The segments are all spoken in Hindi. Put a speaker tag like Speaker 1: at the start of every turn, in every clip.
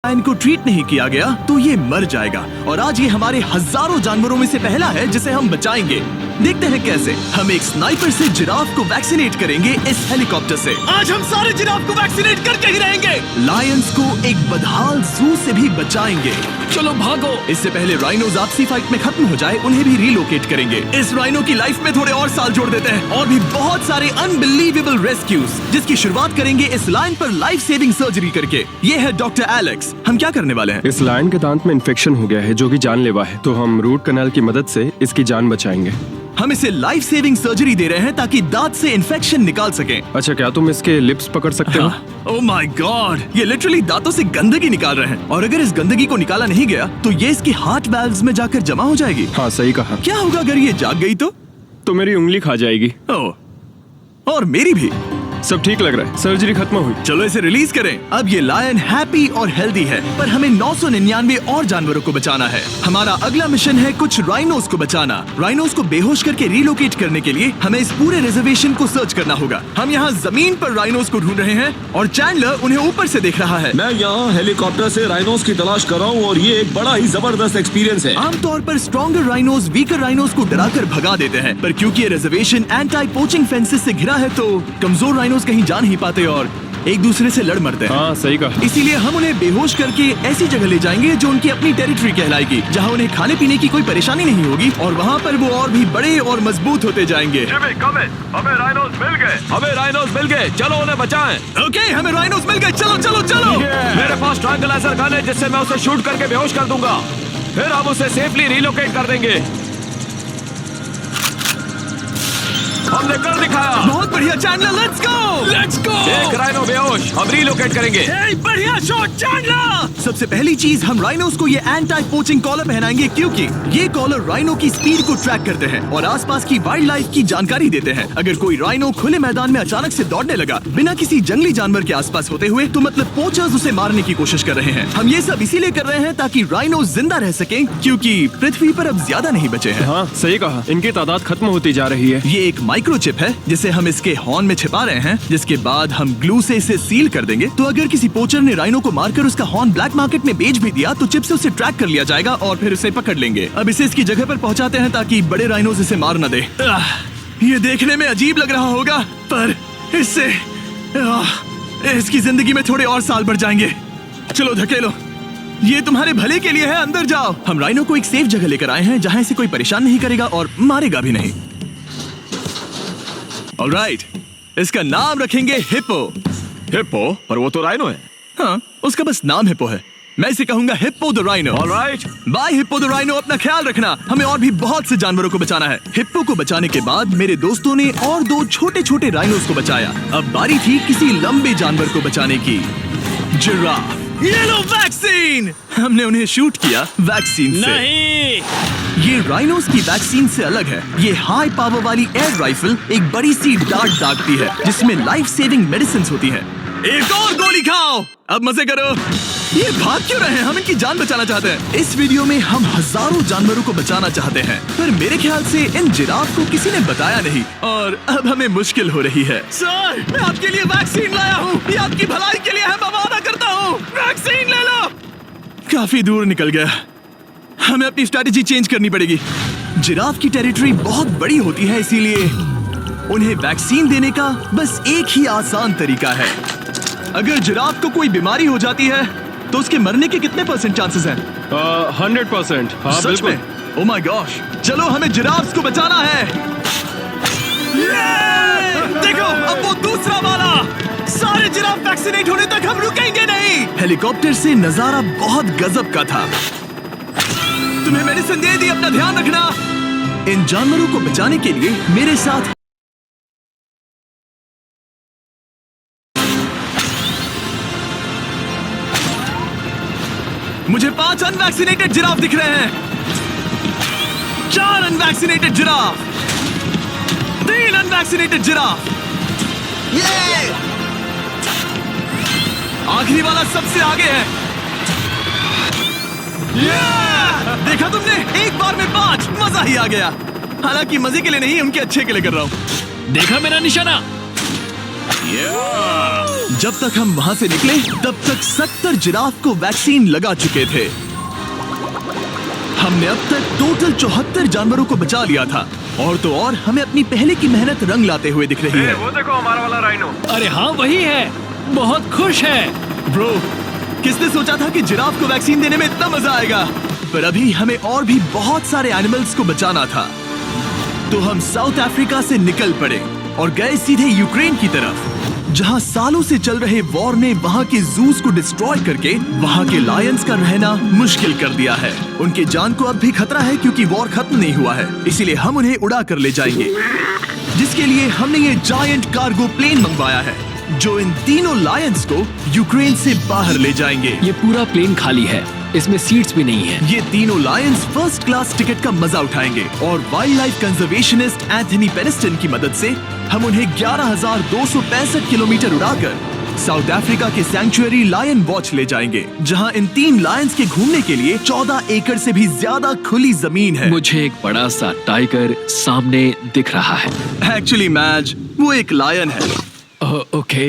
Speaker 1: लायन को ट्रीट नहीं किया गया तो ये मर जाएगा और आज ये हमारे हजारों जानवरों में से पहला है जिसे हम बचाएंगे। देखते हैं कैसे। हम एक स्नाइपर से जिराफ को वैक्सीनेट करेंगे इस हेलीकॉप्टर से। आज हम सारे जिराफ को वैक्सीनेट करके ही रहेंगे। लायंस को एक बदहाल जू से भी बचाएंगे। चलो भागो। इससे पहले राइनोज आपसी फाइट में खत्म हो जाए उन्हें भी रिलोकेट करेंगे। इस राइनो की लाइफ में थोड़े और साल जोड़ देते हैं और भी बहुत सारे अनबिलीवेबल रेस्क्यूज जिसकी शुरुआत करेंगे इस लायन पर लाइफ सेविंग सर्जरी करके। ये है डॉक्टर एलेक्स। हम क्या करने वाले हैं?
Speaker 2: इस लायन के दांत में इन्फेक्शन हो गया है जो कि जानलेवा है, तो हम रूट कनाल की मदद से इसकी जान बचाएंगे।
Speaker 1: हम इसे लाइफ सेविंग सर्जरी दे रहे हैं ताकि दांत से इन्फेक्शन निकाल सकें।
Speaker 2: अच्छा, क्या तुम इसके लिप्स पकड़ सकते हो?
Speaker 1: ओह माय गॉड, ये लिटरली दांतों से गंदगी निकाल रहे हैं और अगर इस गंदगी को निकाला नहीं गया तो ये इसके हार्ट वाल्व्स में जाकर जमा हो जाएगी।
Speaker 2: हाँ, सही कहा।
Speaker 1: क्या होगा अगर ये जाग गई तो
Speaker 2: मेरी उंगली खा जाएगी।
Speaker 1: ओह, और मेरी भी।
Speaker 2: सब ठीक लग रहा है, सर्जरी खत्म हुई।
Speaker 1: चलो इसे रिलीज करें। अब ये लायन हैप्पी और हेल्दी है, पर हमें 999 और जानवरों को बचाना है। हमारा अगला मिशन है कुछ राइनोस को बचाना। राइनोस को बेहोश करके रिलोकेट करने के लिए हमें इस पूरे रिजर्वेशन को सर्च करना होगा। हम यहाँ जमीन पर राइनोस को ढूंढ रहे हैं और चैंडलर उन्हें ऊपर से देख रहा है।
Speaker 3: मैं यहाँ हेलीकॉप्टर से राइनोस की तलाश कर रहा हूँ और ये एक बड़ा ही जबरदस्त एक्सपीरियंस है।
Speaker 1: आमतौर पर स्ट्रॉन्गर राइनोस वीकर राइनोस को डराकर भगा देते हैं, पर क्योंकि ये रिजर्वेशन एंटी पोचिंग फेंसेस से घिरा है तो कमजोर राइनोस कहीं जा नहीं पाते और एक दूसरे से लड़ मरते हैं।
Speaker 2: हाँ, सही कहा।
Speaker 1: इसीलिए हम उन्हें बेहोश करके ऐसी जगह ले जाएंगे जो उनकी अपनी टेरिटरी कहलाएगी, जहाँ उन्हें खाने पीने की कोई परेशानी नहीं होगी और वहाँ पर वो और भी बड़े और मजबूत होते जाएंगे।
Speaker 3: हमें राइनोस मिल गए। हमें राइनोस मिल गए, चलो उन्हें बचाएं।
Speaker 1: ओके, हमें राइनोस मिल गए। चलो चलो चलो।
Speaker 3: मेरे पास ट्रायंगलाइजर गन है जिससे मैं उसे शूट करके बेहोश कर दूंगा, फिर हम उसे सेफली रिलोकेट कर देंगे। हमने कर दिखाया।
Speaker 1: बहुत बढ़िया चैंडलर, लेट्स गो।
Speaker 3: एक राइनो बेहोश, हम रिलोकेट करेंगे।
Speaker 1: बढ़िया शॉट चैंडलर। सबसे पहली चीज, हम राइनोस को ये एंटी पोचिंग कॉलर पहनाएंगे क्योंकि ये कॉलर राइनो की स्पीड को ट्रैक करते हैं और आसपास की वाइल्ड लाइफ की जानकारी देते हैं। अगर कोई राइनो खुले मैदान में अचानक से दौड़ने लगा बिना किसी जंगली जानवर के आसपास होते हुए तो मतलब पोचर्स उसे मारने की कोशिश कर रहे हैं। हम ये सब इसीलिए कर रहे हैं ताकि राइनो जिंदा रह सके क्योंकि पृथ्वी पर अब ज्यादा नहीं बचे हैं।
Speaker 2: हाँ, सही कहा। इनकी तादाद खत्म होती जा रही है।
Speaker 1: ये एक माइक्रोचिप है जिसे हम इसके हॉर्न में छिपा रहे हैं, जिसके बाद हम ग्लू से इसे सील कर देंगे। तो अगर किसी पोचर ने राइनो को मारकर उसका हॉर्न ब्लैक मार्केट में बेच भी दिया तो चिप से उसे ट्रैक कर लिया जाएगा और फिर उसे पकड़ लेंगे। अब इसे इसकी जगह पर पहुंचाते हैं ताकि बड़े राइनोस इसे मार न दे। ये देखने में अजीब लग रहा होगा पर इससे इसकी जिंदगी में थोड़े और साल बढ़ जाएंगे। चलो धकेलो, ये तुम्हारे भले के लिए है, अंदर जाओ। हम राइनो को एक सेफ जगह लेकर आए हैं जहाँ इसे कोई परेशान नहीं करेगा और मारेगा भी नहीं। ऑलराइट, इसका नाम रखेंगे हिप्पो।
Speaker 3: हिप्पो? पर वो तो राइनो है।
Speaker 1: हाँ, उसका बस नाम हिप्पो है। मैं इसे कहूंगा hippo the rhino.
Speaker 3: Alright,
Speaker 1: bye hippo the rhino. अपना ख्याल रखना, हमें और भी बहुत से जानवरों को बचाना है। हिप्पो को बचाने के बाद मेरे दोस्तों ने और 2 छोटे छोटे राइनोस को बचाया। अब बारी थी किसी लंबे जानवर को बचाने की। जिराफ। ये लो वैक्सीन। हमने उन्हें शूट किया वैक्सीन से।
Speaker 4: नहीं,
Speaker 1: ये राइनोस की वैक्सीन से अलग है। ये हाई पावर वाली एयर राइफल एक बड़ी सी डार्ट दागती है जिसमें लाइफ सेविंग मेडिसिन होती है। एक और गोली खाओ, अब मजे करो। ये भाग क्यों रहे हैं? हम इनकी जान बचाना चाहते हैं। इस वीडियो में हम हजारों जानवरों को बचाना चाहते हैं, पर मेरे ख्याल से इन जिराफ को किसी ने बताया नहीं और अब हमें मुश्किल हो रही है। सर, मैं आपके लिए वैक्सीन लाया हूँ। ये आपकी भलाई के लिए है, मैं वादा करता हूँ। वैक्सीन ले लो। काफी दूर निकल गया, हमें अपनी स्ट्रैटेजी चेंज करनी पड़ेगी। जिराफ की टेरिटरी बहुत बड़ी होती है, इसीलिए उन्हें वैक्सीन देने का बस एक ही आसान तरीका है। अगर जिराफ को कोई बीमारी हो जाती है तो उसके मरने के कितने % चांसेस हैं?
Speaker 2: 100%। हाँ,
Speaker 1: सच
Speaker 2: बिल्कुल।
Speaker 1: में? ओह माय गॉश, चलो हमें जिराफ्स को बचाना है। देखो, अब वो दूसरा वाला। सारे जिराफ वैक्सीनेट होने तक हम रुकेंगे नहीं। हेलीकॉप्टर से नजारा बहुत गजब का था। तुम्हें मेडिसिन दे दी, अपना ध्यान रखना। इन जानवरों को बचाने के लिए मेरे साथ मुझे 5 अनवैक्सीनेटेड जिराफ दिख रहे हैं। 4 अनवैक्सीनेटेड जिराफ, 3 अनवैक्सीनेटेड जिराफ। आखिरी वाला सबसे आगे है। देखा तुमने, एक बार में 5। मजा ही आ गया। हालांकि मजे के लिए नहीं, उनके अच्छे के लिए कर रहा हूँ।
Speaker 4: देखा मेरा निशाना।
Speaker 1: जब तक हम वहाँ से निकले तब तक 70 जिराफ को वैक्सीन लगा चुके थे। हमने अब तक टोटल 74 जानवरों को बचा लिया था। और तो और हमें अपनी पहले की मेहनत रंग लाते हुए दिख रही है।
Speaker 3: वो देखो हमारा वाला राइनो।
Speaker 4: अरे हाँ वही है, बहुत खुश है।
Speaker 1: ब्रो, किसने सोचा था कि जिराफ को वैक्सीन देने में इतना मजा आएगा। पर अभी हमें और भी बहुत सारे एनिमल्स को बचाना था। तो हम साउथ अफ्रीका से निकल पड़े और गए सीधे यूक्रेन की तरफ, जहां सालों से चल रहे वॉर ने वहां के जूस को डिस्ट्रॉय करके वहां के लायंस का रहना मुश्किल कर दिया है। उनके जान को अब भी खतरा है क्योंकि वॉर खत्म नहीं हुआ है, इसीलिए हम उन्हें उड़ा कर ले जाएंगे। जिसके लिए हमने ये जायंट कार्गो प्लेन मंगवाया है जो इन तीनों लायंस को यूक्रेन से बाहर ले जाएंगे।
Speaker 4: ये पूरा प्लेन खाली है, इसमेमें सीट्स भी नहीं है।
Speaker 1: ये तीनों लायंस फर्स्ट क्लास टिकट का मजा उठाएंगे और वाइल्ड लाइफ कंजर्वेशनिस्ट एंथनी पेनिस्टन की मदद से हम उन्हें 11,265 किलोमीटर उड़ाकर साउथ अफ्रीका के सैंक्चुअरी लायन वॉच ले जाएंगे, जहां इन 3 लायंस के घूमने के लिए 14 एकड़ से भी ज्यादा खुली जमीन है।
Speaker 4: मुझे एक बड़ा सा टाइगर सामने दिख रहा है।
Speaker 1: एक्चुअली मैच वो एक लायन है।
Speaker 4: ओके।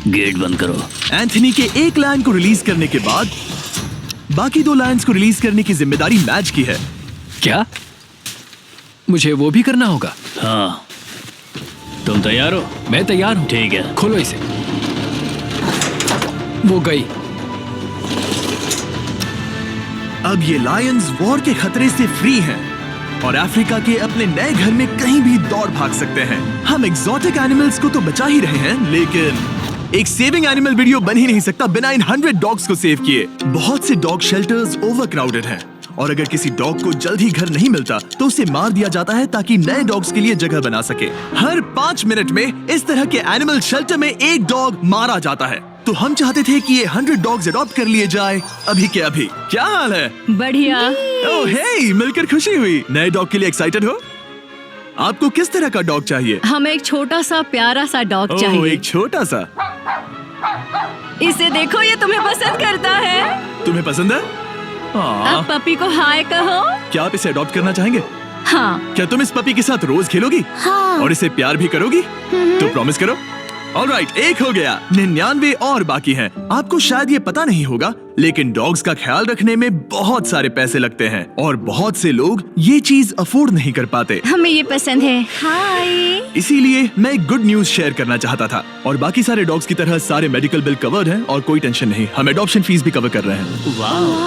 Speaker 5: गेट बंद करो।
Speaker 1: एंथनी के एक लायन को रिलीज करने के बाद बाकी 2 लायंस को रिलीज करने की जिम्मेदारी मैच की है।
Speaker 4: क्या मुझे वो भी करना होगा?
Speaker 5: हाँ, तुम तैयार हो?
Speaker 4: मैं तैयार हूँ।
Speaker 5: ठीक है।
Speaker 4: खोलो इसे। वो गई।
Speaker 1: अब ये लायंस वॉर के खतरे से फ्री हैं और अफ्रीका के अपने नए घर में कहीं भी दौड़ भाग सकते हैं। हम एग्जॉटिक एनिमल्स को तो बचा ही रहे हैं, लेकिन एक सेविंग एनिमल वीडियो बन ही नहीं सकता बिना इन 100 डॉग्स को सेव किए। बहुत से डॉग शेल्टर्स ओवरक्राउडेड हैं और अगर किसी डॉग को जल्द ही घर नहीं मिलता तो उसे मार दिया जाता है ताकि नए डॉग्स के लिए जगह बना सके। हर 5 मिनट में इस तरह के एनिमल शेल्टर में एक डॉग मारा जाता है। तो हम चाहते थे कि ये 100 डॉग्स अडॉप्ट कर लिए जाए अभी के अभी। क्या हाल है?
Speaker 6: बढ़िया।
Speaker 1: ओह हे, मिलकर खुशी हुई। नए डॉग के लिए एक्साइटेड हो? आपको किस तरह का डॉग चाहिए?
Speaker 6: हमें एक छोटा सा प्यारा सा डॉग
Speaker 1: ओह,
Speaker 6: चाहिए।
Speaker 1: एक छोटा सा।
Speaker 6: इसे देखो, ये तुम्हें पसंद करता है।
Speaker 1: तुम्हें पसंद है?
Speaker 6: अब पपी को हाय कहो।
Speaker 1: क्या आप इसे अडॉप्ट करना चाहेंगे?
Speaker 6: हाँ।
Speaker 1: क्या तुम इस पपी के साथ रोज खेलोगी?
Speaker 6: हाँ।
Speaker 1: और इसे प्यार भी करोगी? तो प्रॉमिस करो। ऑलराइट, एक हो गया। 99 और बाकी हैं। आपको शायद ये पता नहीं होगा, लेकिन डॉग्स का ख्याल रखने में बहुत सारे पैसे लगते हैं और बहुत से लोग ये चीज अफोर्ड नहीं कर पाते।
Speaker 6: हमें ये पसंद है। हाय।
Speaker 1: इसीलिए मैं एक गुड न्यूज शेयर करना चाहता था। और बाकी सारे डॉग्स की तरह सारे मेडिकल बिल कवर्ड हैं और कोई टेंशन नहीं। हम एडॉप्शन फीस भी कवर कर रहे हैं।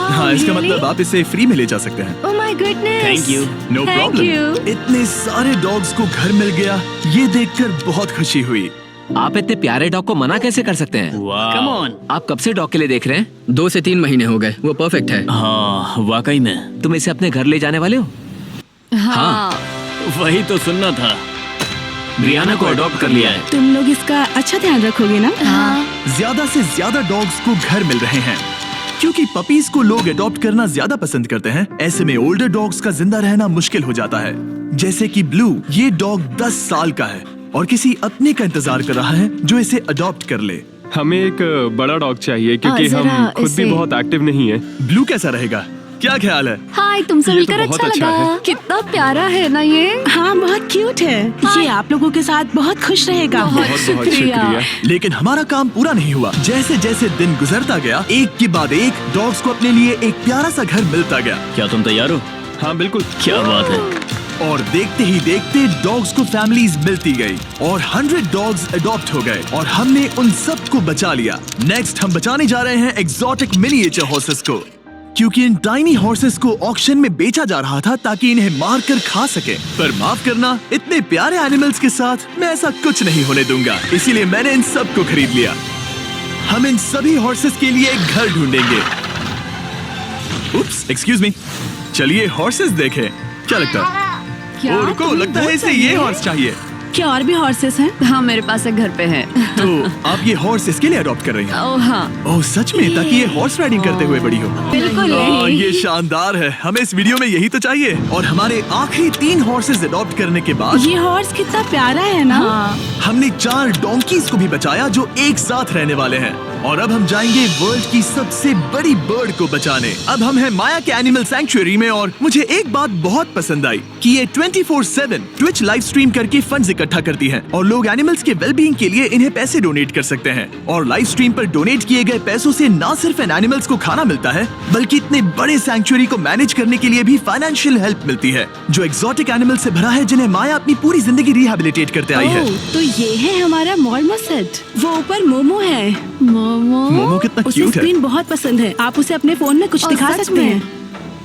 Speaker 1: हाँ, इसका मतलब आप इसे फ्री में ले जा सकते हैं।
Speaker 6: Oh my goodness.
Speaker 5: Thank you.
Speaker 1: No problem. इतने सारे डॉग्स को घर मिल गया, ये देखकर बहुत खुशी हुई।
Speaker 7: आप इतने प्यारे डॉग को मना कैसे कर सकते हैं?
Speaker 5: Come on.
Speaker 7: आप कब से डॉग के लिए देख रहे हैं?
Speaker 4: 2 से 3 महीने हो गए। वो परफेक्ट है।
Speaker 5: हाँ, वाकई में।
Speaker 7: तुम इसे अपने घर ले जाने वाले हो?
Speaker 6: हाँ।
Speaker 5: वही तो सुनना था। ब्रियाना को अडॉप्ट कर लिया है।
Speaker 8: तुम लोग इसका अच्छा ध्यान रखोगे ना?
Speaker 6: हाँ।
Speaker 1: ज्यादा से ज्यादा डॉग्स को घर मिल रहे हैं क्योंकि पपीज को लोग अडॉप्ट करना ज्यादा पसंद करते हैं। ऐसे में ओल्डर डॉग्स का जिंदा रहना मुश्किल हो जाता है। जैसे कि ब्लू, ये डॉग 10 साल का है और किसी अपने का इंतजार कर रहा है जो इसे अडॉप्ट कर ले।
Speaker 2: हमें एक बड़ा डॉग चाहिए क्योंकि
Speaker 6: जरा
Speaker 2: हम खुद भी
Speaker 6: इसे-
Speaker 2: बहुत एक्टिव नहीं है।
Speaker 1: ब्लू कैसा रहेगा? क्या ख्याल है?
Speaker 6: हाय, तुमसे
Speaker 2: ये तो
Speaker 6: मिलकर
Speaker 2: बहुत
Speaker 6: अच्छा
Speaker 2: अच्छा
Speaker 6: लगा।
Speaker 2: है।
Speaker 6: कितना प्यारा है ना ये।
Speaker 8: हाँ, बहुत क्यूट है। ये आप लोगों के साथ बहुत खुश रहेगा।
Speaker 6: बहुत
Speaker 2: बहुत
Speaker 6: शुक्रिया।
Speaker 2: शुक्रिया।
Speaker 1: लेकिन हमारा काम पूरा नहीं हुआ। जैसे जैसे दिन गुजरता गया, एक के बाद एक डॉग्स को अपने लिए एक प्यारा सा घर मिलता गया।
Speaker 5: क्या तुम तैयार हो?
Speaker 2: हाँ बिल्कुल।
Speaker 5: क्या बात है।
Speaker 1: और देखते ही देखते डॉग्स को फैमिलीज मिलती गई और 100 डॉग्स अडॉप्ट हो गए और हमने उन सब को बचा लिया। नेक्स्ट हम बचाने जा रहे हैं एग्जॉटिक मिनिएचर हॉर्सेस को, क्योंकि इन टाइनी हॉर्सेस को ऑक्शन में बेचा जा रहा था ताकि इन्हें मारकर खा सके। पर माफ करना, इतने प्यारे एनिमल्स के साथ मैं ऐसा कुछ नहीं होने दूंगा। इसीलिए मैंने इन सब को खरीद लिया। हम इन सभी हॉर्सेस के लिए एक घर ढूंढेंगे। उप्स, एक्सक्यूज मी। चलिए हॉर्सेस देखें। क्या लगता है?
Speaker 6: क्या?
Speaker 1: ओ रुको,
Speaker 6: तुम्हें
Speaker 1: लगता है
Speaker 6: वो
Speaker 1: इसे
Speaker 6: चाहिए?
Speaker 1: ये हॉर्स चाहिए।
Speaker 8: क्या और भी हॉर्सेस हैं?
Speaker 6: हाँ, मेरे पास एक घर पे है।
Speaker 1: तो आप ये हॉर्स इसके लिए अडॉप्ट कर रही हैं?
Speaker 6: ओह हाँ,
Speaker 1: ओह सच में? ताकि ये हॉर्स राइडिंग करते हुए बड़ी हो।
Speaker 6: बिल्कुल
Speaker 1: ओह,
Speaker 6: नहीं।
Speaker 1: ये शानदार है। हमें इस वीडियो में यही तो चाहिए। और हमारे आखिरी 3 हॉर्सेस अडॉप्ट करने के बाद
Speaker 8: ये हॉर्स कितना प्यारा है ना?
Speaker 6: हाँ।
Speaker 1: हमने 4 डोंकीज को भी बचाया जो एक साथ रहने वाले हैं। और अब हम जाएंगे वर्ल्ड की सबसे बड़ी बर्ड को बचाने। अब हम हैं माया के एनिमल सैंक्चुअरी में और मुझे एक बात बहुत पसंद आई कि ये 24/7 ट्विच लाइव स्ट्रीम करके फंड्स इकट्ठा करती है और लोग एनिमल्स के वेलबींग के लिए इन्हें पैसे डोनेट कर सकते हैं। और लाइव स्ट्रीम पर डोनेट किए गए पैसों से न सिर्फ इन एनिमल्स को खाना मिलता है बल्कि इतने बड़े सैंक्चुअरी को मैनेज करने के लिए भी फाइनेंशियल हेल्प मिलती है, जो एक्सोटिक एनिमल से भरा है जिन्हें माया अपनी पूरी जिंदगी रिहैबिलिटेट करते आई है।
Speaker 8: तो ये है हमारा मॉर्मोसेट। वो ऊपर मोमो है।
Speaker 1: मोमो कितना
Speaker 8: उसे
Speaker 1: क्यूट है।
Speaker 8: स्क्रीन बहुत पसंद है। आप उसे अपने फोन में कुछ
Speaker 6: और
Speaker 8: दिखा
Speaker 6: सच
Speaker 8: सकते
Speaker 6: में?
Speaker 8: हैं।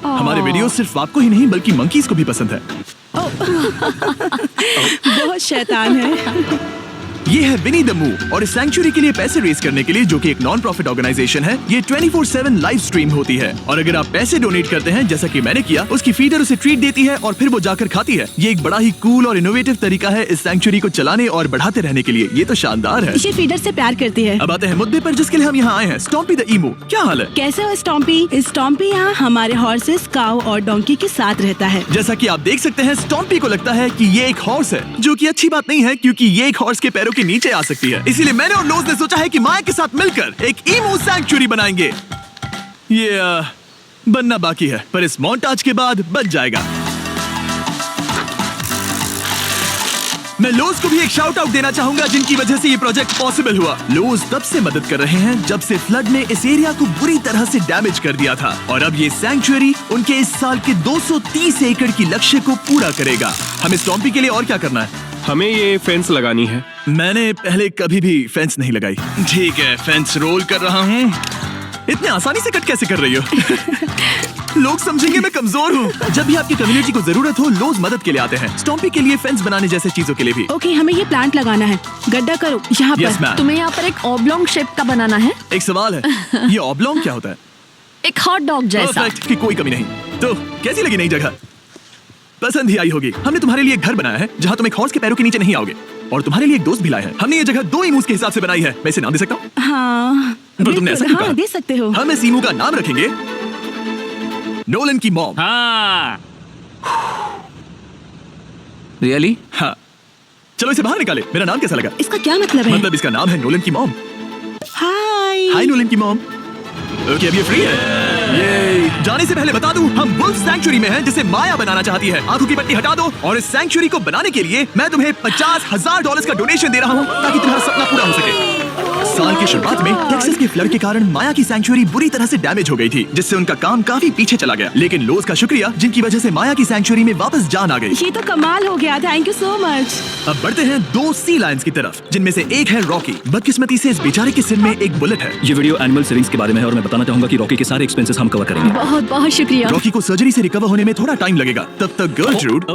Speaker 1: हमारे वीडियो सिर्फ आपको ही नहीं बल्कि मंकीज को भी पसंद है।
Speaker 8: बहुत शैतान है।
Speaker 1: ये है विनी द मू और इस सैंक्चुअरी के लिए पैसे रेज करने के लिए, जो कि एक नॉन प्रॉफिट ऑर्गेनाइजेशन है, ये 24/7 लाइव स्ट्रीम होती है। और अगर आप पैसे डोनेट करते हैं जैसा कि मैंने किया, उसकी फीडर उसे ट्रीट देती है और फिर वो जाकर खाती है। ये एक बड़ा ही कूल और इनोवेटिव तरीका है इस सैंक्चुअरी को चलाने और बढ़ाते रहने के लिए। ये तो शानदार है।
Speaker 8: ये फीडर से प्यार करती है।
Speaker 1: अब आते हैं मुद्दे पर जिसके लिए हम यहाँ आए हैं, स्टॉम्पी द ईमू। क्या हाल है?
Speaker 8: कैसे हो स्टॉम्पी? स्टॉम्पी यहाँ हमारे हॉर्सेस, काऊ और डोंकी के साथ रहता है।
Speaker 1: जैसा कि आप देख सकते हैं, स्टॉम्पी को लगता है कि ये एक हॉर्स है, जो कि अच्छी बात नहीं है क्योंकि ये एक हॉर्स के पैरों के नीचे आ सकती है। इसीलिए मैंने और लोज ने सोचा है कि माया के साथ मिलकर एक ईमू सैंक्चुअरी बनाएंगे। ये बनना बाकी है, पर इस मोंटाज के बाद बन जाएगा। मैं लोज को भी एक शाउट आउट देना चाहूंगा जिनकी वजह से ये प्रोजेक्ट पॉसिबल हुआ। लोज तब से मदद कर रहे हैं जब से फ्लड ने इस एरिया को बुरी तरह से डैमेज कर दिया था और अब ये सैंक्चुअरी उनके इस साल के 230 एकड़ की लक्ष्य को पूरा करेगा। हमें स्टॉम्पी के लिए और क्या करना है?
Speaker 2: हमें ये फेंस लगानी है।
Speaker 1: मैंने पहले कभी भी फेंस नहीं लगाई। ठीक है, फेंस रोल कर रहा हूँ। इतने आसानी से कट कैसे कर रही हो? लोग समझेंगे मैं कमजोर हूँ। जब भी आपकी कम्युनिटी को जरूरत हो, लोग मदद के लिए आते हैं। स्टॉम्पी के लिए फेंस बनाने जैसे चीजों के लिए भी।
Speaker 8: ओके, हमें ये प्लांट लगाना है। गड्ढा करो यहाँ
Speaker 1: यस
Speaker 8: पर।
Speaker 1: मैम।
Speaker 6: तुम्हें यहाँ पर एक ऑब्लोंग शेप का बनाना है,
Speaker 1: एक सवाल है, ये ऑब्लोंग क्या होता है?
Speaker 6: एक हॉट डॉग जैसा।
Speaker 1: परफेक्ट, की कोई कमी नहीं। तो कैसी लगी नई जगह? पसंद ही आई होगी। हमने तुम्हारे लिए एक घर बनाया है जहाँ तुम एक हॉर्स के पैरों के नीचे नहीं आओगे, और तुम्हारे लिए एक दोस्त भी लाए हैं। हमने ये जगह 2 ईमूस के हिसाब से बनाई है। मैं इसे नाम दे सकता हूँ?
Speaker 8: हाँ,
Speaker 1: पर तुमने ऐसा क्यों कहा?
Speaker 8: हाँ, दे सकते हो।
Speaker 1: हम इस ईमू का नाम रखेंगे नोलन की मॉम।
Speaker 5: हाँ
Speaker 7: रियली?
Speaker 1: हाँ, चलो इसे बाहर निकाले। मेरा नाम कैसा लगा?
Speaker 8: इसका क्या मतलब है?
Speaker 1: मतलब इसका नाम है नोलन की मॉम।
Speaker 8: हाय।
Speaker 1: हाय नोलन की मॉम। ओके, अब ये फ्री है। ये जाने से पहले बता दूं, हम वुल्फ सैंक्चुअरी में हैं जिसे माया बनाना चाहती है। आंखों की पट्टी हटा दो और इस सैंक्चुअरी को बनाने के लिए मैं तुम्हें $50,000 का डोनेशन दे रहा हूं ताकि तुम्हारा सपना पूरा हो सके। साल की शुरुआत में टेक्सास के फ्लड के कारण माया की सैंक्चुअरी बुरी तरह से डैमेज हो गई थी, जिससे उनका काम काफी पीछे चला गया। लेकिन लोज का शुक्रिया, जिनकी वजह से माया की सैंक्चुअरी में वापस जान आ गई।
Speaker 8: ये तो कमाल हो गया। Thank you so much.
Speaker 1: अब बढ़ते हैं 2 सी लायंस की तरफ, जिनमें से एक है रॉकी। बदकिस्मती से इस बेचारे के सिर में एक बुलेट है।
Speaker 5: ये वीडियो एनिमल सेविंग्स के बारे में है और मैं बताना चाहूंगा कि रॉकी के सारे एक्सपेंसेस हम कवर करेंगे।
Speaker 6: बहुत बहुत शुक्रिया।
Speaker 1: रॉकी को सर्जरी से रिकवर होने में थोड़ा टाइम लगेगा। तब तक गर्लट्रूड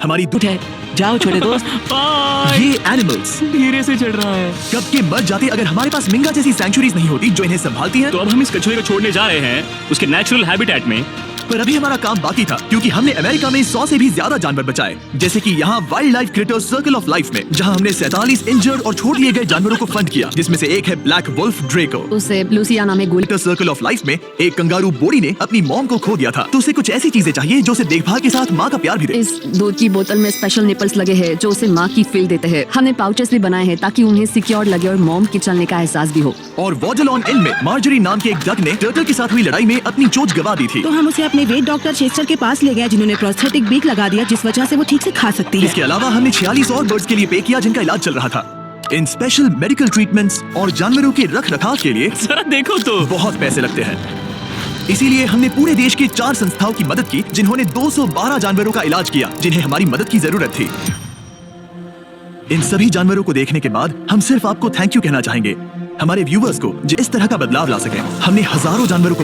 Speaker 1: हमारी दूध है।
Speaker 7: जाओ छोटे दोस्त।
Speaker 1: ये एनिमल्स
Speaker 5: धीरे से चढ़ रहा है।
Speaker 1: कब के मर जाते अगर हमारे पास मिंगा जैसी सैंक्चुरीज नहीं होती जो इन्हें संभालती हैं।
Speaker 5: तो अब हम इस कछुए को छोड़ने जा रहे हैं उसके नेचुरल हैबिटेट में।
Speaker 1: पर अभी हमारा काम बाकी था, क्योंकि हमने अमेरिका में 100 से भी ज्यादा जानवर बचाए, जैसे कि यहाँ wild life creators circle of life में, जहाँ हमने 47 इंजर्ड और छोड़ दिए गए जानवरों को फंड किया, जिसमें से एक है ब्लैक वुल्फ ड्रेको।
Speaker 6: उसे लुसियाना में गोली।
Speaker 1: सर्कल ऑफ लाइफ में एक कंगारू बोडी ने अपनी मॉम को खो दिया था, तो उसे कुछ ऐसी चीजें चाहिए जो उसे देखभाल के साथ माँ का प्यार भी दे।
Speaker 6: इस दूध की बोतल में स्पेशल निपल्स लगे हैं जो उसे माँ की फील देते हैं। हमने पाउचेस भी बनाए हैं ताकि उन्हें सिक्योर लगे और मॉम के चलने का एहसास भी हो।
Speaker 1: और वॉजलॉन इन में मार्जरी नाम के एक डक ने टर्टल के साथ हुई लड़ाई में अपनी चोंच गवा दी थी।
Speaker 8: तो हम उसे अपने वेट डॉक्टर चेस्टर के पास ले गए, जिन्होंने प्रोस्थेटिक बीक लगा दिया, जिस वजह से वो ठीक से खा सकती है।
Speaker 1: इसके अलावा हमने 46 और बर्ड्स के लिए पे किया जिनका इलाज चल रहा था। इन स्पेशल मेडिकल ट्रीटमेंट्स और जानवरों के रख रखाव के लिए
Speaker 5: जरा देखो तो
Speaker 1: बहुत पैसे लगते हैं। इसीलिए हमने पूरे देश की 4 संस्थाओं की मदद की, जिन्होंने 212 जानवरों का इलाज किया जिन्हें हमारी मदद की जरूरत थी। इन सभी जानवरों को देखने के बाद हम सिर्फ आपको थैंक यू कहना चाहेंगे, हमारे व्यूवर्स को, जो इस तरह का बदलाव ला सके। हमने हजारों जानवरों को